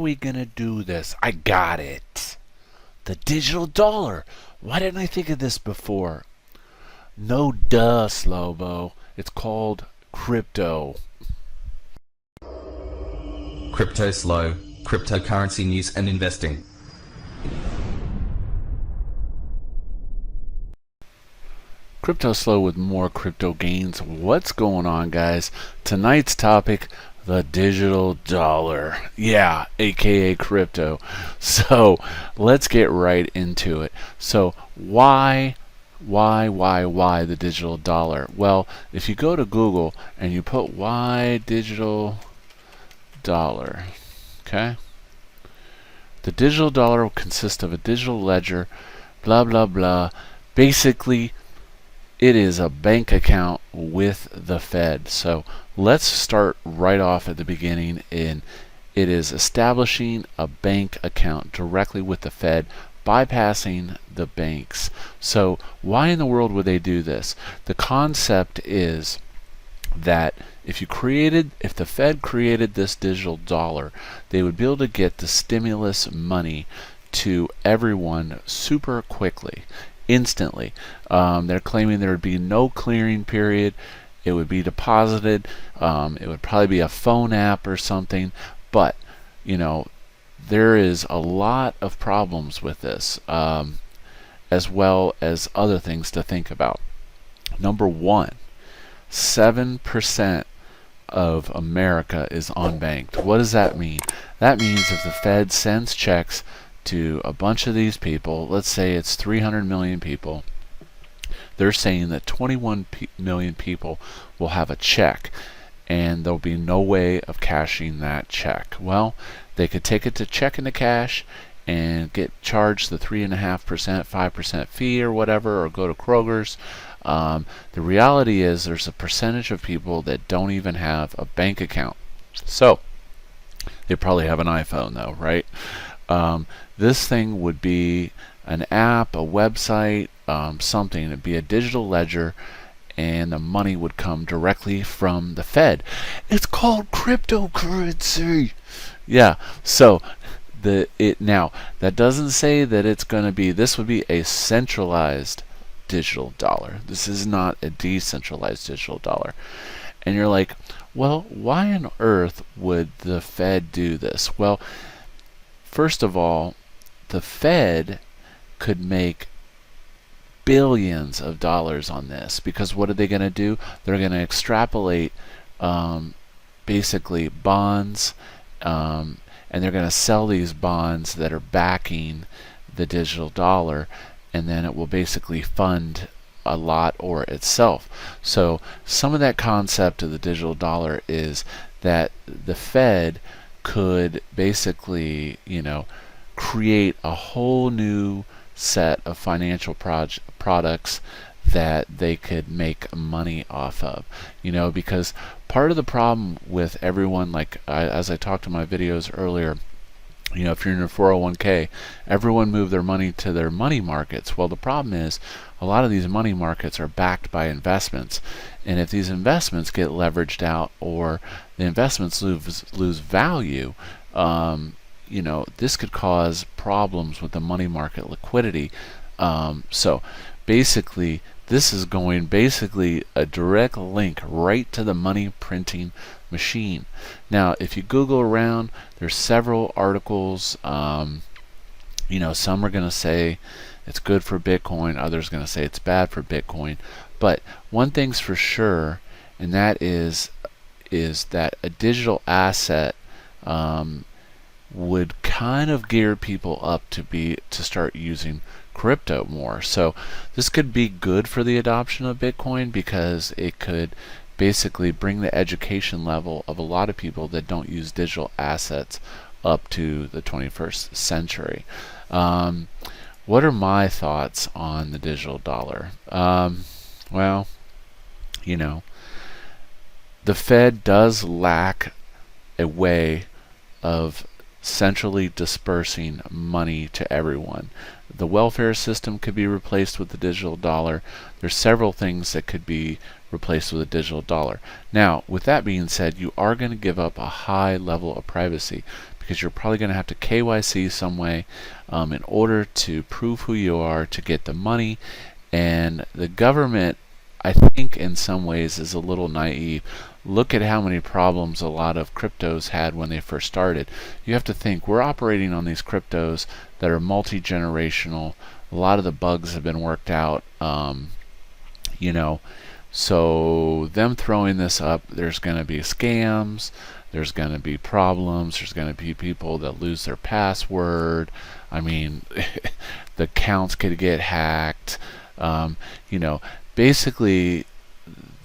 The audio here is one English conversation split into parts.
we going to do this? I got it. The digital dollar. Why didn't I think of this before? No duh, Slobo. It's called crypto. Cryptoslo, cryptocurrency news and investing. Cryptoslo with more crypto gains. What's going on, guys? Tonight's topic, the digital dollar. Yeah, aka crypto. So let's get right into it. So why the digital dollar? Well, if you go to Google and you put why digital dollar, okay? The digital dollar will consist of a digital ledger, blah blah blah. Basically, it is a bank account with the Fed. So let's start right off at the beginning. It is establishing a bank account directly with the Fed, bypassing the banks. So why in the world would they do this? The concept is that if the Fed created this digital dollar, they would be able to get the stimulus money to everyone super quickly, instantly. They're claiming there would be no clearing period. It would be deposited. It would probably be a phone app or something. But, you know, there is a lot of problems with this, as well as other things to think about. Number one, 7% of America is unbanked. What does that mean? That means if the Fed sends checks to a bunch of these people, let's say it's 300 million people, they're saying that 21 million people will have a check and there'll be no way of cashing that check. Well, they could take it to check into cash and get charged the 3.5%, 5% fee or whatever, or go to Kroger's. The reality is there's a percentage of people that don't even have a bank account. So they probably have an iPhone though, right? This thing would be an app, a website, something. It'd be a digital ledger, and the money would come directly from the Fed. It's called cryptocurrency. Yeah. So now that doesn't say that it's going to be. This would be a centralized digital dollar. This is not a decentralized digital dollar. And you're like, well, why on earth would the Fed do this? Well, first of all, the Fed could make billions of dollars on this, because what are they going to do? They're going to extrapolate basically bonds, and they're going to sell these bonds that are backing the digital dollar, and then it will basically fund a lot or itself. So some of that concept of the digital dollar is that the Fed could basically, create a whole new set of financial products that they could make money off of. Because part of the problem with everyone, as I talked in my videos earlier, if you're in a 401k, everyone moved their money to their money markets. Well, the problem is a lot of these money markets are backed by investments, and if these investments get leveraged out or the investments lose value, this could cause problems with the money market liquidity. So basically, this is going a direct link right to the money printing machine. Now, if you Google around, there's several articles. Some are going to say it's good for Bitcoin, others are going to say it's bad for Bitcoin. But one thing's for sure, and that is that a digital asset would kind of gear people up to start using crypto more. So this could be good for the adoption of Bitcoin, because it could basically bring the education level of a lot of people that don't use digital assets up to the 21st century. What are my thoughts on the digital dollar? Well, the Fed does lack a way of centrally dispersing money to everyone. The welfare system could be replaced with the digital dollar. There's several things that could be replaced with a digital dollar. Now, with that being said, you are going to give up a high level of privacy, because you're probably going to have to KYC some way in order to prove who you are to get the money. And the government, I think in some ways, is a little naive. Look at how many problems a lot of cryptos had when they first started. You have to think, we're operating on these cryptos that are multi-generational. A lot of the bugs have been worked out, you know. So them throwing this up, there's going to be scams, there's going to be problems, there's going to be people that lose their password. I mean, the accounts could get hacked. You know, basically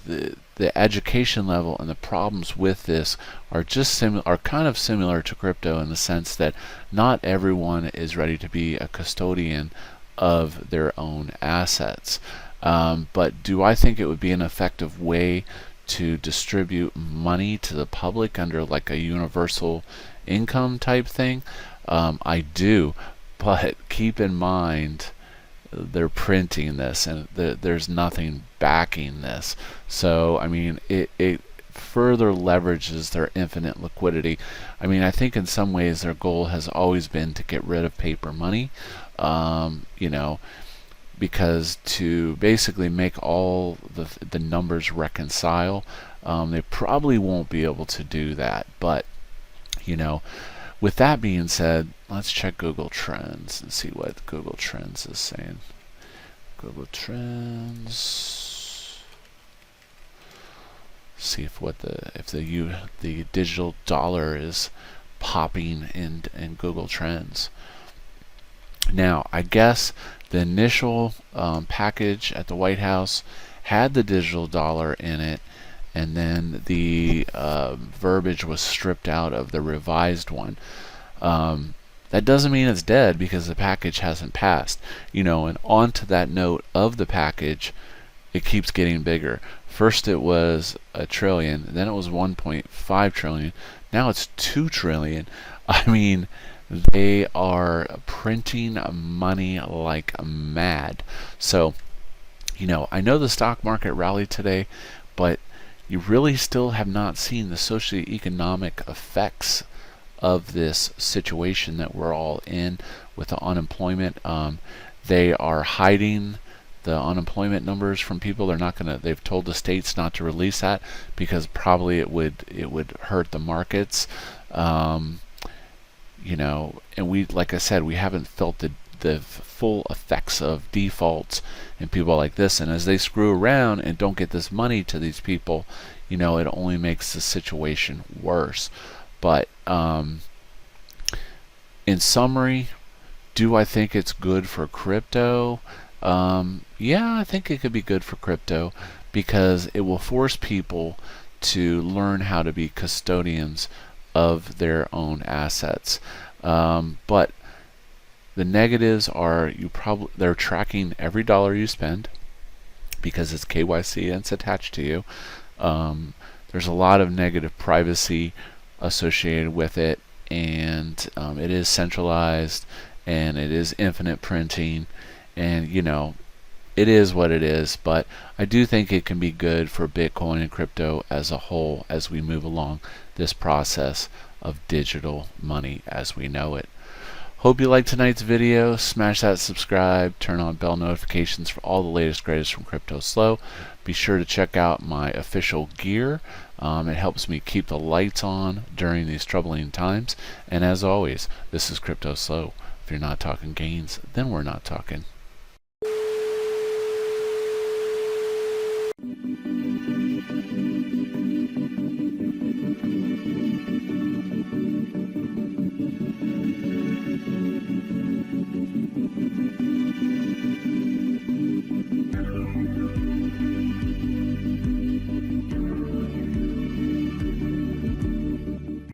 the education level and the problems with this are just are kind of similar to crypto, in the sense that not everyone is ready to be a custodian of their own assets. But do I think it would be an effective way to distribute money to the public under like a universal income type thing? I do, but keep in mind they're printing this, and there's nothing backing this. So I mean, it further leverages their infinite liquidity. I mean, I think in some ways their goal has always been to get rid of paper money, you know, because to basically make all the numbers reconcile, they probably won't be able to do that. But you know, with that being said, let's check Google Trends and see what Google Trends is saying. Google Trends. See if the digital dollar is popping in Google Trends. Now, I guess the initial package at the White House had the digital dollar in it, and then the verbiage was stripped out of the revised one. That doesn't mean it's dead, because the package hasn't passed. You know, and on to that note of the package, it keeps getting bigger. First it was $1 trillion, then it was 1.5 trillion, now it's 2 trillion. I mean, they are printing money like mad. So, you know, I know the stock market rallied today, but you really still have not seen the socioeconomic effects of this situation that we're all in with the unemployment. They are hiding the unemployment numbers from people. They've told the states not to release that, because probably it would hurt the markets. You know, and like I said, we haven't felt the full effects of defaults and people like this. And as they screw around and don't get this money to these people, you know, it only makes the situation worse. But in summary, do I think it's good for crypto? Yeah, I think it could be good for crypto, because it will force people to learn how to be custodians of their own assets. But the negatives are they're tracking every dollar you spend, because it's KYC and it's attached to you. There's a lot of negative privacy associated with it, and it is centralized, and it is infinite printing, and you know, it is what it is. But I do think it can be good for Bitcoin and crypto as a whole as we move along this process of digital money as we know it. Hope you liked tonight's video. Smash that subscribe, turn on bell notifications for all the latest greatest from Cryptoslo. Be sure to check out my official gear. It helps me keep the lights on during these troubling times. And as always, this is Cryptoslo. If you're not talking gains, then we're not talking.